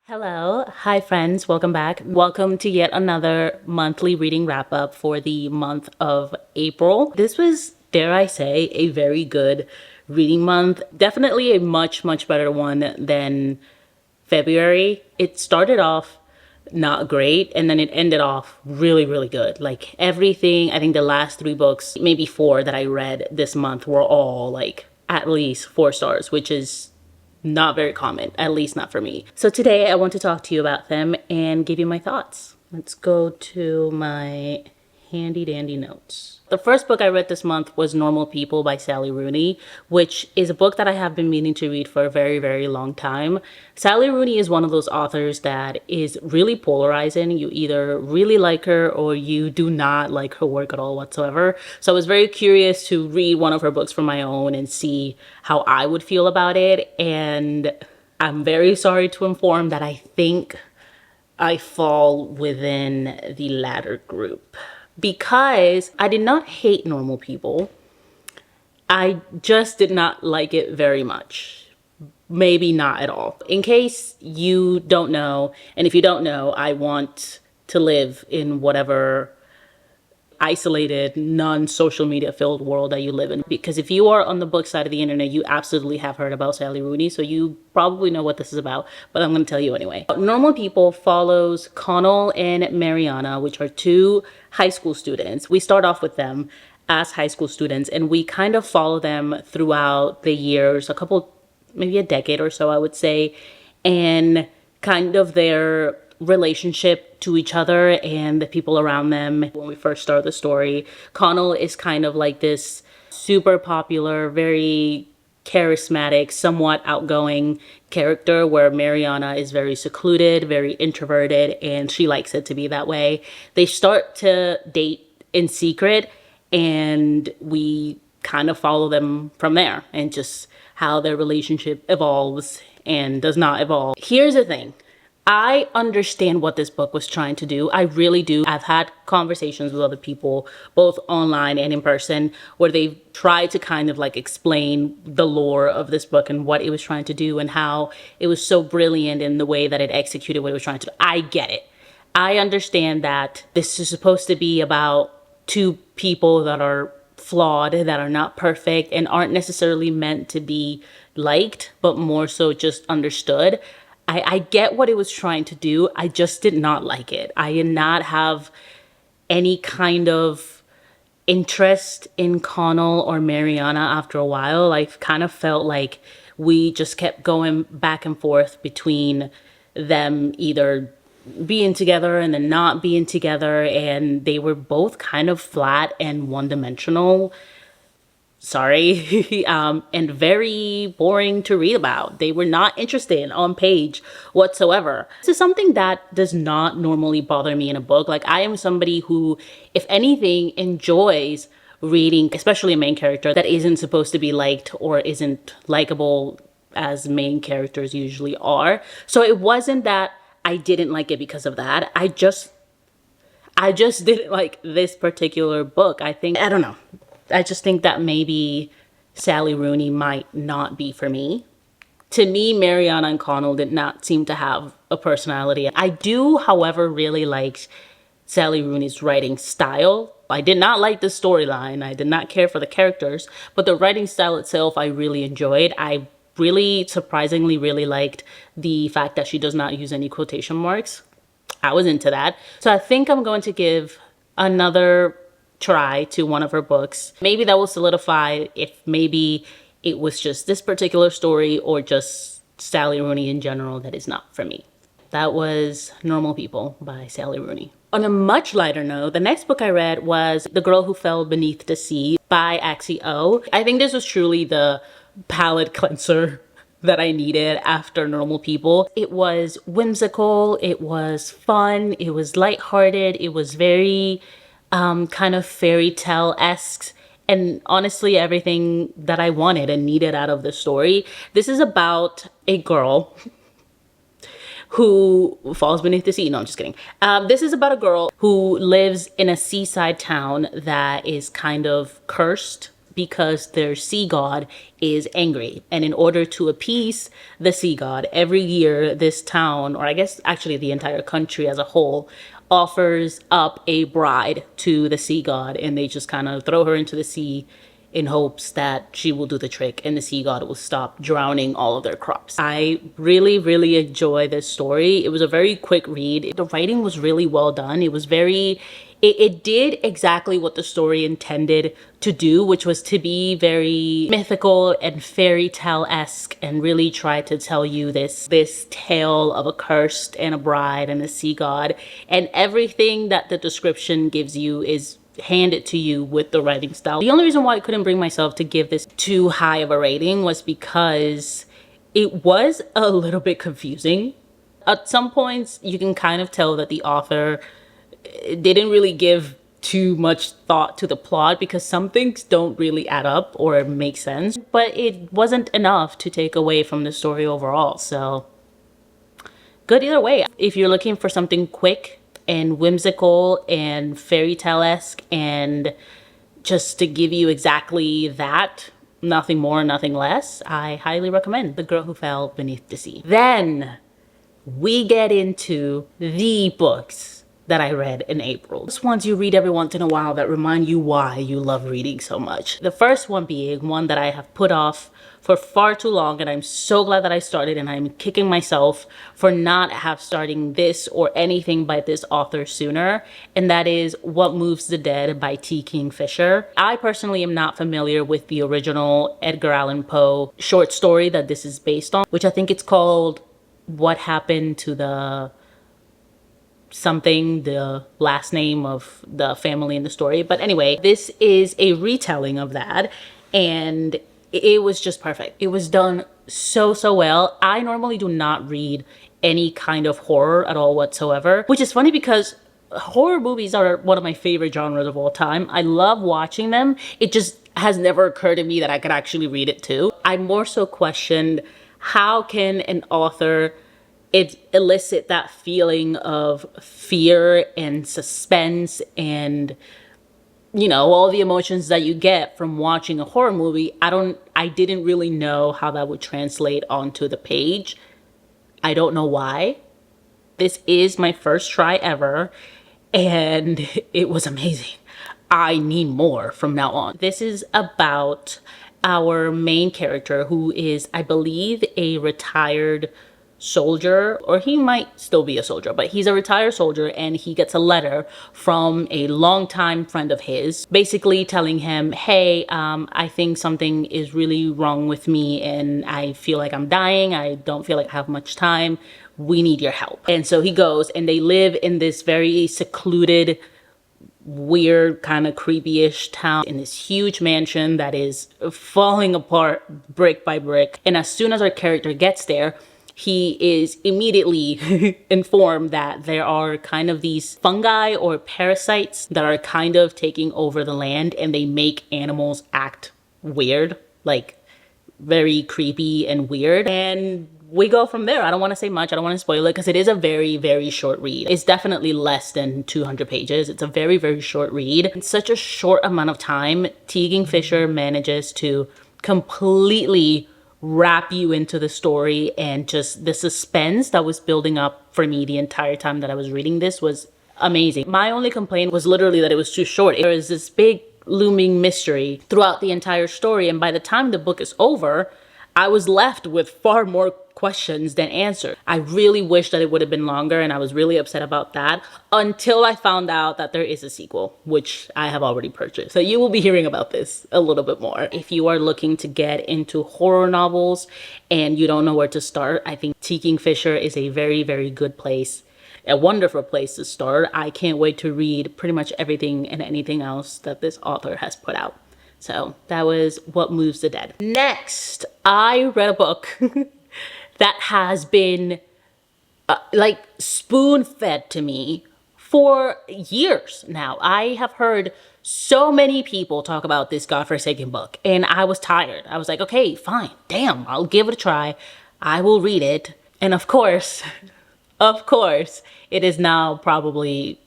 Hello. Hi, friends. Welcome back. Welcome to yet another monthly reading wrap up for the month of April. This was, dare I say, a very good reading month. Definitely a much better one than February. It started off not great and then it ended off really good. Like everything, I think the last three books, maybe four that I read this month were all like at least 4 stars, which is not very common, at least not for me. So today I want to talk to you about them and give you my thoughts. Let's go to my handy dandy notes. The first book I read this month was Normal People by Sally Rooney, which is a book that I have been meaning to read for a very long time. Sally Rooney is one of those authors that is really polarizing. You either really like her or you do not like her work at all whatsoever. So I was very curious to read one of her books from my own and see how I would feel about it. And I'm very sorry to inform that I think I fall within the latter group because I did not hate Normal People. I just did not like it very much. Maybe not at all. In case you don't know, and if you don't know, I want to live in whatever isolated, non-social media filled world that you live in. Because if you are on the book side of the internet, you absolutely have heard about Sally Rooney, so you probably know what this is about, but I'm going to tell you anyway. Normal People follows Connell and Mariana, which are two high school students. We start off with them as high school students, and we kind of follow them throughout the years, maybe a decade or so, I would say, and kind of their relationship to each other and the people around them. When we first start the story, Connell is kind of like this super popular, very charismatic, somewhat outgoing character, where Mariana is very secluded, very introverted, and she likes it to be that way. They start to date in secret, and we kind of follow them from there and just how their relationship evolves and does not evolve. Here's the thing. I understand what this book was trying to do. I really do. I've had conversations with other people, both online and in person, where they've tried to kind of like explain the lore of this book and what it was trying to do and how it was so brilliant in the way that it executed what it was trying to do. I get it. I understand that this is supposed to be about two people that are flawed, that are not perfect, and aren't necessarily meant to be liked, but more so just understood. I get what it was trying to do. I just did not like it. I did not have any kind of interest in Connell or Mariana after a while. I kind of felt like we just kept going back and forth between them either being together and then not being together, and they were both kind of flat and one-dimensional. Sorry. And very boring to read about. They were not interested on page whatsoever. This is something that does not normally bother me in a book. Like, I am somebody who, if anything, enjoys reading, especially a main character that isn't supposed to be liked or isn't likable as main characters usually are. So it wasn't that I didn't like it because of that. I just didn't like this particular book. I don't know. I just think that maybe Sally Rooney might not be for me. To me, Mariana and Connell did not seem to have a personality. I do, however, really like Sally Rooney's writing style. I did not like the storyline. I did not care for the characters, but the writing style itself, I really enjoyed. I really, surprisingly, really liked the fact that she does not use any quotation marks. I was into that. So I think I'm going to give another try to one of her books. Maybe that will solidify if maybe it was just this particular story or just Sally Rooney in general that is not for me. That was Normal People by Sally Rooney. On a much lighter note, the next book I read was The Girl Who Fell Beneath the Sea by Axie O. I think this was truly the palate cleanser that I needed after Normal People. It was whimsical, it was fun, it was lighthearted, it was very kind of fairy tale-esque, and honestly everything that I wanted and needed out of the story. This is about a girl who falls beneath the sea. No, I'm just kidding. This is about a girl who lives in a seaside town that is kind of cursed because their sea god is angry. And in order to appease the sea god, every year this town, or I guess actually the entire country as a whole, offers up a bride to the sea god, and they just kind of throw her into the sea in hopes that she will do the trick and the sea god will stop drowning all of their crops. I really, really enjoy this story. It was a very quick read. The writing was really well done. It was very, it did exactly what the story intended to do, which was to be very mythical and fairy tale-esque, and really try to tell you this tale of a cursed and a bride and a sea god. And everything that the description gives you is handed to you with the writing style. The only reason why I couldn't bring myself to give this too high of a rating was because it was a little bit confusing. At some points, you can kind of tell that the author didn't really give too much thought to the plot because some things don't really add up or make sense, but it wasn't enough to take away from the story overall. So good either way. If you're looking for something quick and whimsical and fairy tale-esque and just to give you exactly that, nothing more, nothing less, I highly recommend The Girl Who Fell Beneath the Sea. Then we get into the books that I read in April. Those ones you read every once in a while that remind you why you love reading so much. The first one being one that I have put off for far too long, and I'm so glad that I started, and I'm kicking myself for not have starting this or anything by this author sooner, and that is What Moves the Dead by T. Kingfisher. I personally am not familiar with the original Edgar Allan Poe short story that this is based on, which I think it's called What Happened to the something, the last name of the family in the story. But anyway, this is a retelling of that, and it was just perfect. It was done so well. I normally do not read any kind of horror at all whatsoever, which is funny because horror movies are one of my favorite genres of all time. I love watching them. It just has never occurred to me that I could actually read it too. I more so questioned, how can an author elicit that feeling of fear and suspense and, you know, all the emotions that you get from watching a horror movie. I didn't really know how that would translate onto the page. I don't know why. This is my first try ever, and it was amazing. I need more from now on. This is about our main character, who is, I believe, a retired soldier, or he might still be a soldier, but he's a retired soldier, and he gets a letter from a longtime friend of his basically telling him, hey, I think something is really wrong with me and I feel like I'm dying. I don't feel like I have much time. We need your help. And so he goes, and they live in this very secluded, weird, kind of creepy-ish town in this huge mansion that is falling apart brick by brick. And as soon as our character gets there, he is immediately informed that there are kind of these fungi or parasites that are kind of taking over the land, and they make animals act weird, like very creepy and weird. And we go from there. I don't want to say much. I don't want to spoil it because it is a very, very short read. It's definitely less than 200 pages. It's a very, very short read. In such a short amount of time, T. Kingfisher manages to completely wrap you into the story, and just the suspense that was building up for me the entire time that I was reading this was amazing. My only complaint was literally that it was too short. There is this big looming mystery throughout the entire story, and by the time the book is over, I was left with far more questions than answers. I really wish that it would have been longer, and I was really upset about that until I found out that there is a sequel, which I have already purchased. So you will be hearing about this a little bit more. If you are looking to get into horror novels and you don't know where to start, I think T. Kingfisher is a very, very good place, a wonderful place to start. I can't wait to read pretty much everything and anything else that this author has put out. So that was What Moves the Dead. Next, I read a book that has been like spoon-fed to me for years now. I have heard so many people talk about this godforsaken book, and I was tired. I was like, okay, fine, damn, I'll give it a try. I will read it. And of course, it is now probably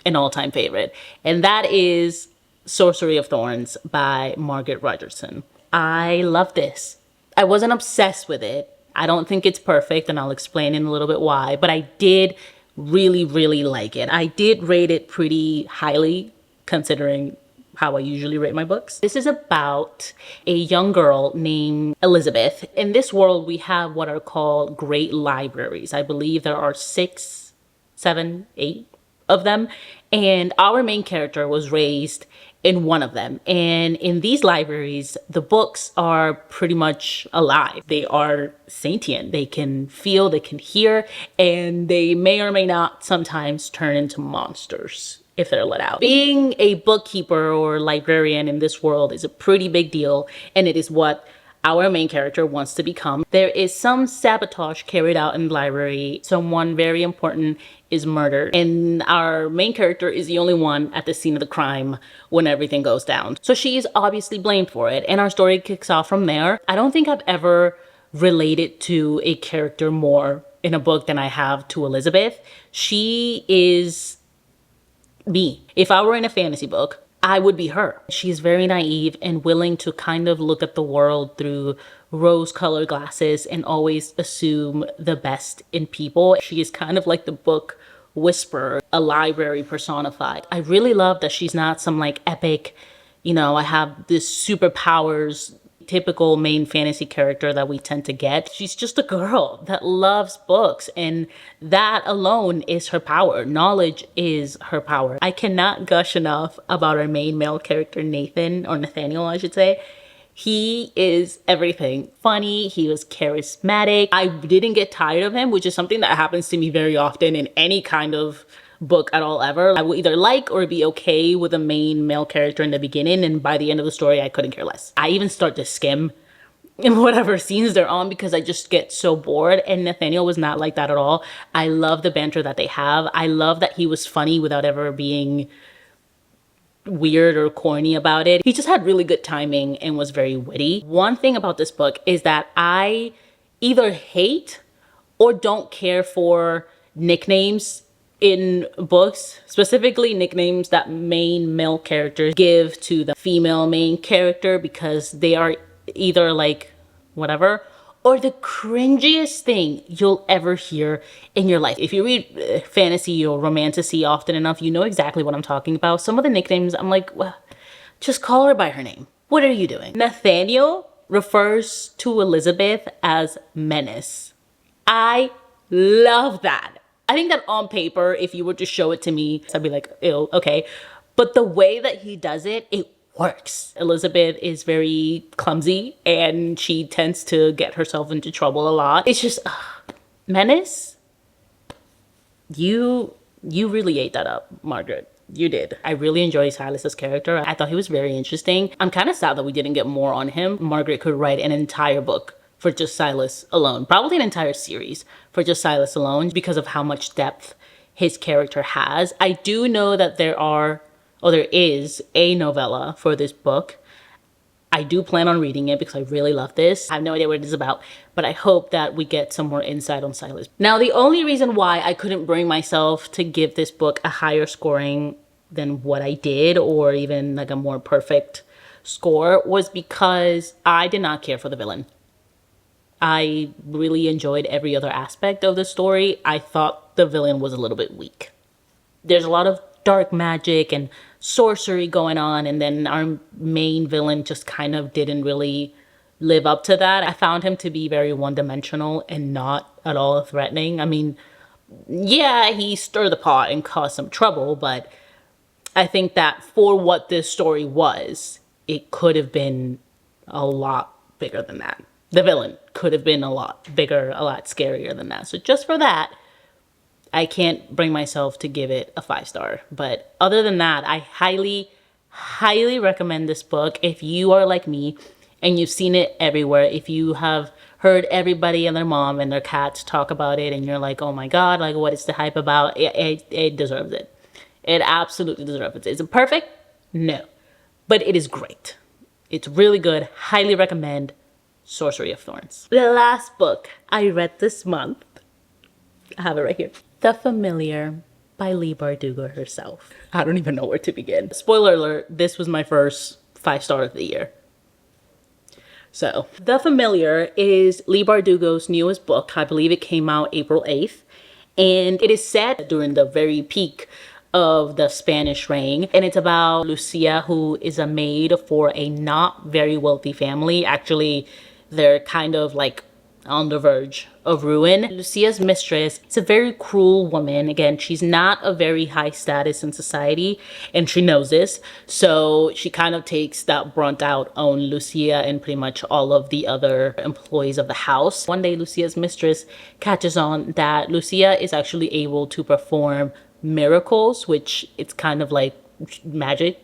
an all-time favorite. And that is Sorcery of Thorns by Margaret Rogerson. I love this. I wasn't obsessed with it. I don't think it's perfect, and I'll explain in a little bit why, but I did really, really like it. I did rate it pretty highly considering how I usually rate my books. This is about a young girl named Elizabeth. In this world, we have what are called great libraries. I believe there are 6, 7, 8 of them. And our main character was raised in one of them. And in these libraries, the books are pretty much alive. They are sentient. They can feel, they can hear, and they may or may not sometimes turn into monsters if they're let out. Being a bookkeeper or librarian in this world is a pretty big deal, and it is what our main character wants to become. There is some sabotage carried out in the library. Someone very important is murdered, and our main character is the only one at the scene of the crime when everything goes down. So she's obviously blamed for it, and our story kicks off from there. I don't think I've ever related to a character more in a book than I have to Elizabeth. She is me. If I were in a fantasy book, I would be her. She's very naive and willing to kind of look at the world through rose-colored glasses and always assume the best in people. She is kind of like the book whisperer, a library personified. I really love that she's not some like epic, I have this superpowers typical main fantasy character that we tend to get. She's just a girl that loves books, and that alone is her power. Knowledge is her power. I cannot gush enough about our main male character, Nathan, or Nathaniel, I should say. He is everything. Funny, he was charismatic. I didn't get tired of him, which is something that happens to me very often in any kind of book at all ever. I will either like or be okay with a main male character in the beginning, and by the end of the story I couldn't care less. I even start to skim in whatever scenes they're on because I just get so bored, and Nathaniel was not like that at all. I love the banter that they have. I love that he was funny without ever being weird or corny about it. He just had really good timing and was very witty. One thing about this book is that I either hate or don't care for nicknames in books, specifically nicknames that main male characters give to the female main character, because they are either like whatever or the cringiest thing you'll ever hear in your life. If you read fantasy or romantasy often enough, you know exactly what I'm talking about. Some of the nicknames, I'm like, well, just call her by her name. What are you doing? Nathaniel refers to Elizabeth as Menace. I love that. I think that on paper, if you were to show it to me, I'd be like, ew, okay. But the way that he does it, it works. Elizabeth is very clumsy and she tends to get herself into trouble a lot. It's just, Menace, you really ate that up, Margaret. You did. I really enjoyed Silas's character. I thought he was very interesting. I'm kind of sad that we didn't get more on him. Margaret could write an entire book for just Silas alone, probably an entire series for just Silas alone, because of how much depth his character has. I do know that there is a novella for this book. I do plan on reading it because I really love this. I have no idea what it is about, but I hope that we get some more insight on Silas. Now, the only reason why I couldn't bring myself to give this book a higher scoring than what I did, or even like a more perfect score, was because I did not care for the villain. I really enjoyed every other aspect of the story. I thought the villain was a little bit weak. There's a lot of dark magic and sorcery going on, and then our main villain just kind of didn't really live up to that. I found him to be very one-dimensional and not at all threatening. I mean, yeah, he stirred the pot and caused some trouble, but I think that for what this story was, it could have been a lot bigger than that. The villain could have been a lot bigger, a lot scarier than that. So just for that, I can't bring myself to give it a 5-star. But other than that, I highly, highly recommend this book. If you are like me and you've seen it everywhere, if you have heard everybody and their mom and their cats talk about it and you're like, oh my God, like what is the hype about? It deserves it. It absolutely deserves it. Is it perfect? No. But it is great. It's really good. Highly recommend Sorcery of Thorns. The last book I read this month, I have it right here, The Familiar by Leigh Bardugo herself. I don't even know where to begin. Spoiler alert, this was my first 5-star of the year. So, The Familiar is Leigh Bardugo's newest book. I believe it came out April 8th. And it is set during the very peak of the Spanish reign. And it's about Lucia, who is a maid for a not very wealthy family. Actually, they're kind of like on the verge of ruin. Lucia's mistress is a very cruel woman. Again, she's not a very high status in society, and she knows this. So she kind of takes that brunt out on Lucia and pretty much all of the other employees of the house. One day, Lucia's mistress catches on that Lucia is actually able to perform miracles, which it's kind of like magic.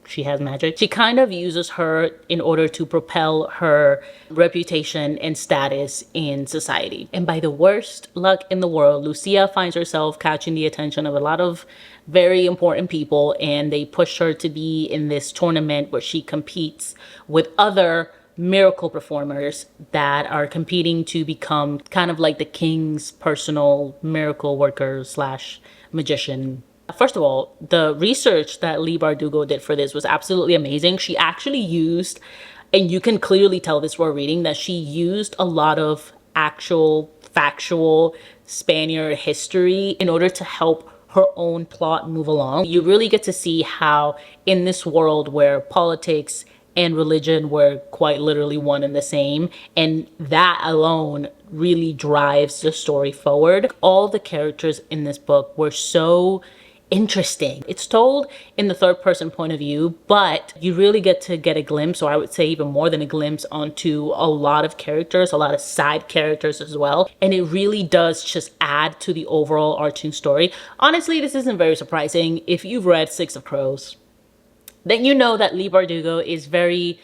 She has magic. She kind of uses her in order to propel her reputation and status in society. And by the worst luck in the world, Lucia finds herself catching the attention of a lot of very important people, and they push her to be in this tournament where she competes with other miracle performers that are competing to become kind of like the king's personal miracle worker slash magician. First of all, the research that Leigh Bardugo did for this was absolutely amazing. She actually used, and you can clearly tell this while reading, that she used a lot of actual factual Spaniard history in order to help her own plot move along. You really get to see how in this world where politics and religion were quite literally one and the same, and that alone really drives the story forward. All the characters in this book were so interesting. It's told in the third person point of view, but you really get to get a glimpse, or I would say even more than a glimpse, onto a lot of characters, a lot of side characters as well. And it really does just add to the overall arching story. Honestly, this isn't very surprising. If you've read Six of Crows, then you know that Leigh Bardugo is very,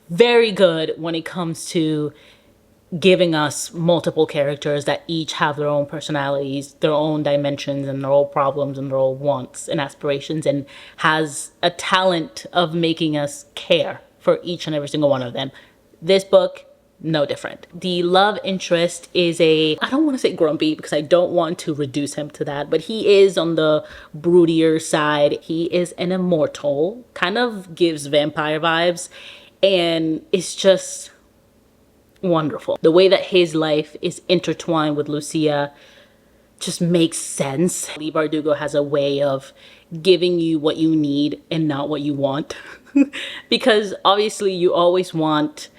very good when it comes to giving us multiple characters that each have their own personalities, their own dimensions, and their own problems, and their own wants and aspirations, and has a talent of making us care for each and every single one of them. This book, no different. The love interest is I don't want to say grumpy because I don't want to reduce him to that, but he is on the broodier side. He is an immortal, kind of gives vampire vibes, and it's just wonderful. The way that his life is intertwined with Lucia just makes sense. Leigh Bardugo has a way of giving you what you need and not what you want. Because obviously you always want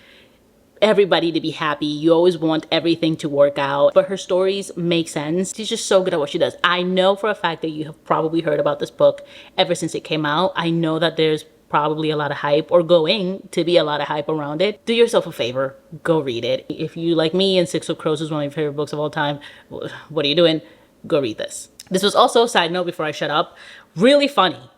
everybody to be happy. You always want everything to work out. But her stories make sense. She's just so good at what she does. I know for a fact that you have probably heard about this book ever since it came out. I know that there's probably a lot of hype, or going to be a lot of hype around it. Do yourself a favor, go read it. If you like me and Six of Crows is one of my favorite books of all time, what are you doing? Go read this. This was also, side note before I shut up, really funny.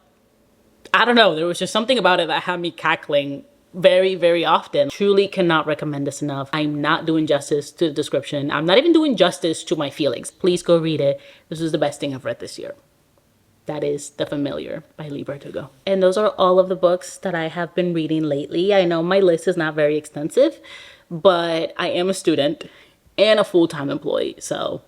I don't know, there was just something about it that had me cackling very, very often. Truly cannot recommend this enough. I'm not doing justice to the description. I'm not even doing justice to my feelings. Please go read it. This is the best thing I've read this year. That is The Familiar by Leigh Bardugo. And those are all of the books that I have been reading lately. I know my list is not very extensive, but I am a student and a full-time employee, so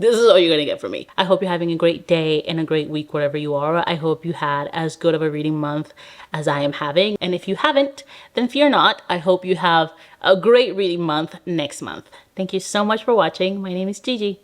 this is all you're gonna get from me. I hope you're having a great day and a great week wherever you are. I hope you had as good of a reading month as I am having. And if you haven't, then fear not. I hope you have a great reading month next month. Thank you so much for watching. My name is Gigi.